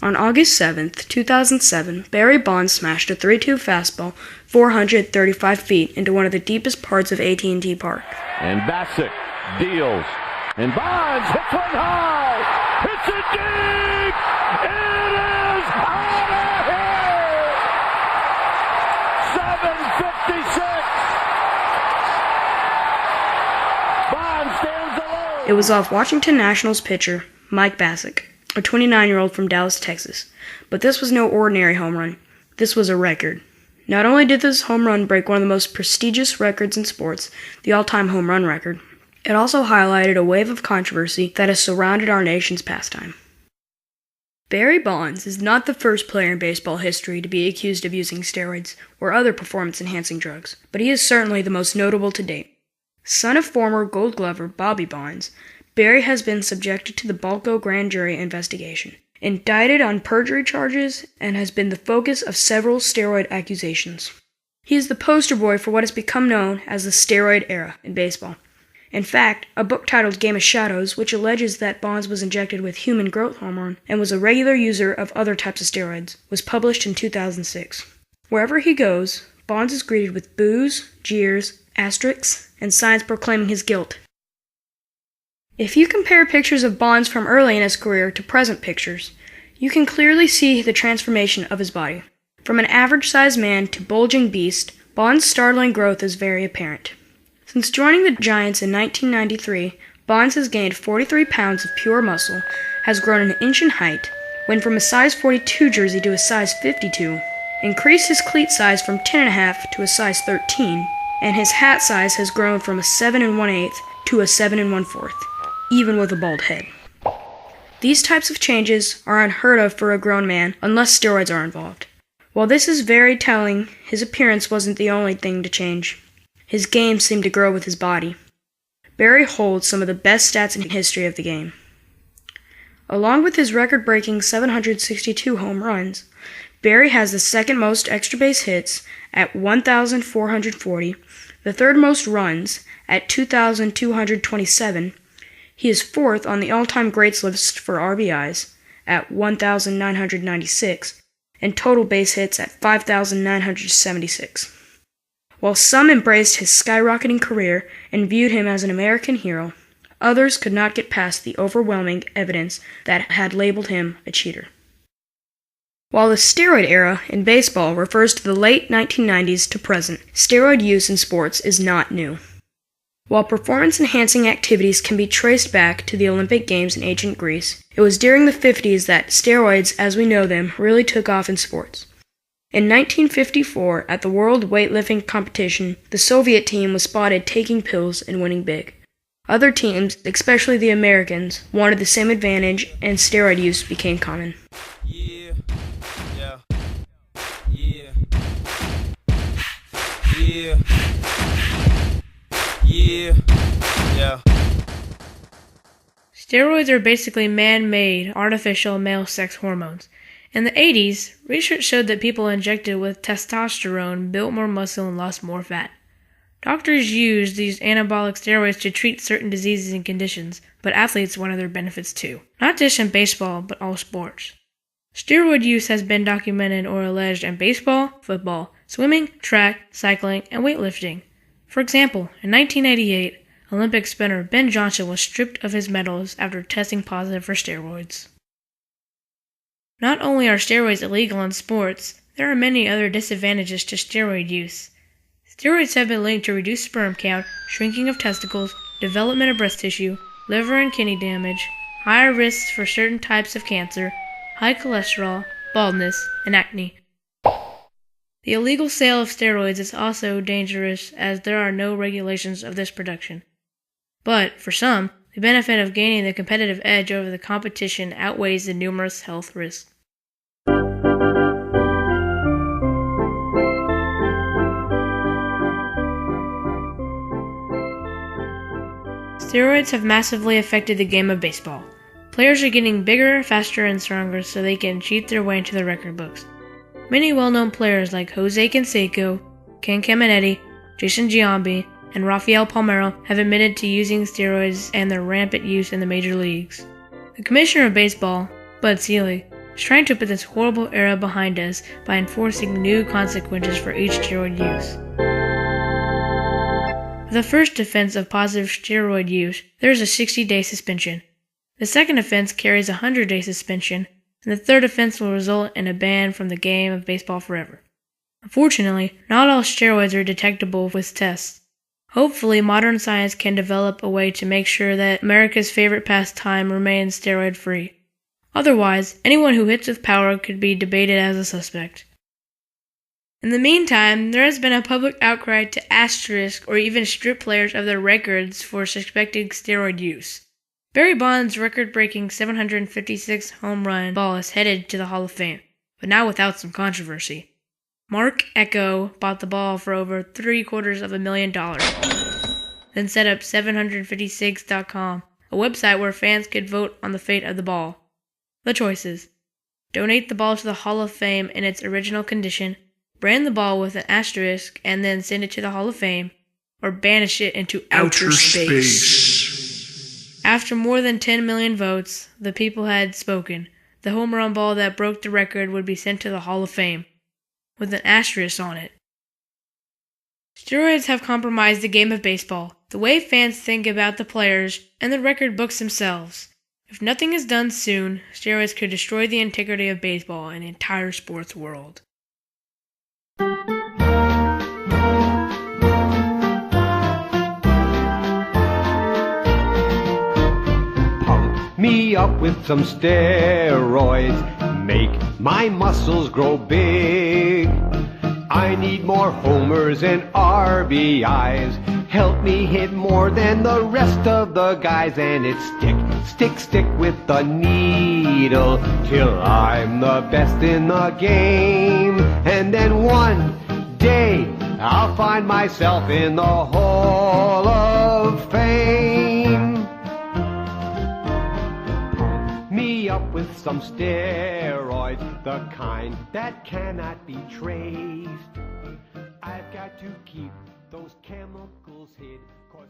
On August 7th, 2007, Barry Bonds smashed a 3-2 fastball 435 feet into one of the deepest parts of AT&T Park. And Bassick deals. And Bonds hits one high. Hits it deep. It is out of here. 7:56. Bonds stands alone. It was off Washington Nationals pitcher Mike Bassick, a 29-year-old from Dallas, Texas. But this was no ordinary home run. This was a record. Not only did this home run break one of the most prestigious records in sports, the all-time home run record, it also highlighted a wave of controversy that has surrounded our nation's pastime. Barry Bonds is not the first player in baseball history to be accused of using steroids or other performance-enhancing drugs, but he is certainly the most notable to date. Son of former Gold Glover Bobby Bonds, Barry has been subjected to the Balco grand jury investigation, indicted on perjury charges, and has been the focus of several steroid accusations. He is the poster boy for what has become known as the steroid era in baseball. In fact, a book titled Game of Shadows, which alleges that Bonds was injected with human growth hormone and was a regular user of other types of steroids, was published in 2006. Wherever he goes, Bonds is greeted with boos, jeers, asterisks, and signs proclaiming his guilt. If you compare pictures of Bonds from early in his career to present pictures, you can clearly see the transformation of his body. From an average-sized man to bulging beast, Bonds' startling growth is very apparent. Since joining the Giants in 1993, Bonds has gained 43 pounds of pure muscle, has grown an inch in height, went from a size 42 jersey to a size 52, increased his cleat size from 10.5 to a size 13, and his hat size has grown from a 7 1/8 to a 7 1/4, even with a bald head. These types of changes are unheard of for a grown man unless steroids are involved. While this is very telling, his appearance wasn't the only thing to change. His game seemed to grow with his body. Barry holds some of the best stats in history of the game. Along with his record-breaking 762 home runs, Barry has the second most extra base hits at 1,440, the third most runs at 2,227. He is fourth on the all-time greats list for RBIs at 1,996, and total base hits at 5,976. While some embraced his skyrocketing career and viewed him as an American hero, others could not get past the overwhelming evidence that had labeled him a cheater. While the steroid era in baseball refers to the late 1990s to present, steroid use in sports is not new. While performance-enhancing activities can be traced back to the Olympic Games in ancient Greece, it was during the 50s that steroids, as we know them, really took off in sports. In 1954, at the World Weightlifting Competition, the Soviet team was spotted taking pills and winning big. Other teams, especially the Americans, wanted the same advantage, and steroid use became common. Yeah. Steroids are basically man-made, artificial male sex hormones. In the 80s, research showed that people injected with testosterone built more muscle and lost more fat. Doctors used these anabolic steroids to treat certain diseases and conditions, but athletes wanted their benefits too. Not just in baseball, but all sports. Steroid use has been documented or alleged in baseball, football, swimming, track, cycling, and weightlifting. For example, in 1988, Olympic sprinter Ben Johnson was stripped of his medals after testing positive for steroids. Not only are steroids illegal in sports, there are many other disadvantages to steroid use. Steroids have been linked to reduced sperm count, shrinking of testicles, development of breast tissue, liver and kidney damage, higher risks for certain types of cancer, high cholesterol, baldness, and acne. The illegal sale of steroids is also dangerous as there are no regulations of this production. But, for some, the benefit of gaining the competitive edge over the competition outweighs the numerous health risks. Steroids have massively affected the game of baseball. Players are getting bigger, faster, and stronger so they can cheat their way into the record books. Many well-known players like Jose Canseco, Ken Caminiti, Jason Giambi, and Rafael Palmeiro have admitted to using steroids and their rampant use in the major leagues. The commissioner of baseball, Bud Selig, is trying to put this horrible era behind us by enforcing new consequences for each steroid use. For the first offense of positive steroid use, there is a 60-day suspension. The second offense carries a 100-day suspension, and the third offense will result in a ban from the game of baseball forever. Unfortunately, not all steroids are detectable with tests. Hopefully, modern science can develop a way to make sure that America's favorite pastime remains steroid-free. Otherwise, anyone who hits with power could be debated as a suspect. In the meantime, there has been a public outcry to asterisk or even strip players of their records for suspected steroid use. Barry Bonds' record-breaking 756 home run ball is headed to the Hall of Fame, but now without some controversy. Mark Echo bought the ball for over $750,000, then set up 756.com, a website where fans could vote on the fate of the ball. The choices: donate the ball to the Hall of Fame in its original condition, brand the ball with an asterisk and then send it to the Hall of Fame, or banish it into outer space. After more than 10 million votes, the people had spoken. The home run ball that broke the record would be sent to the Hall of Fame, with an asterisk on it. Steroids have compromised the game of baseball, the way fans think about the players, and the record books themselves. If nothing is done soon, steroids could destroy the integrity of baseball and the entire sports world. Pump me up with some steroids, make my muscles grow big. I need more homers and RBIs, help me hit more than the rest of the guys. And it's stick with the needle till I'm the best in the game. And then one day I'll find myself in the Hall of Fame. Me up with some steroids, the kind that cannot be traced. I've got to keep those chemicals hid, 'cause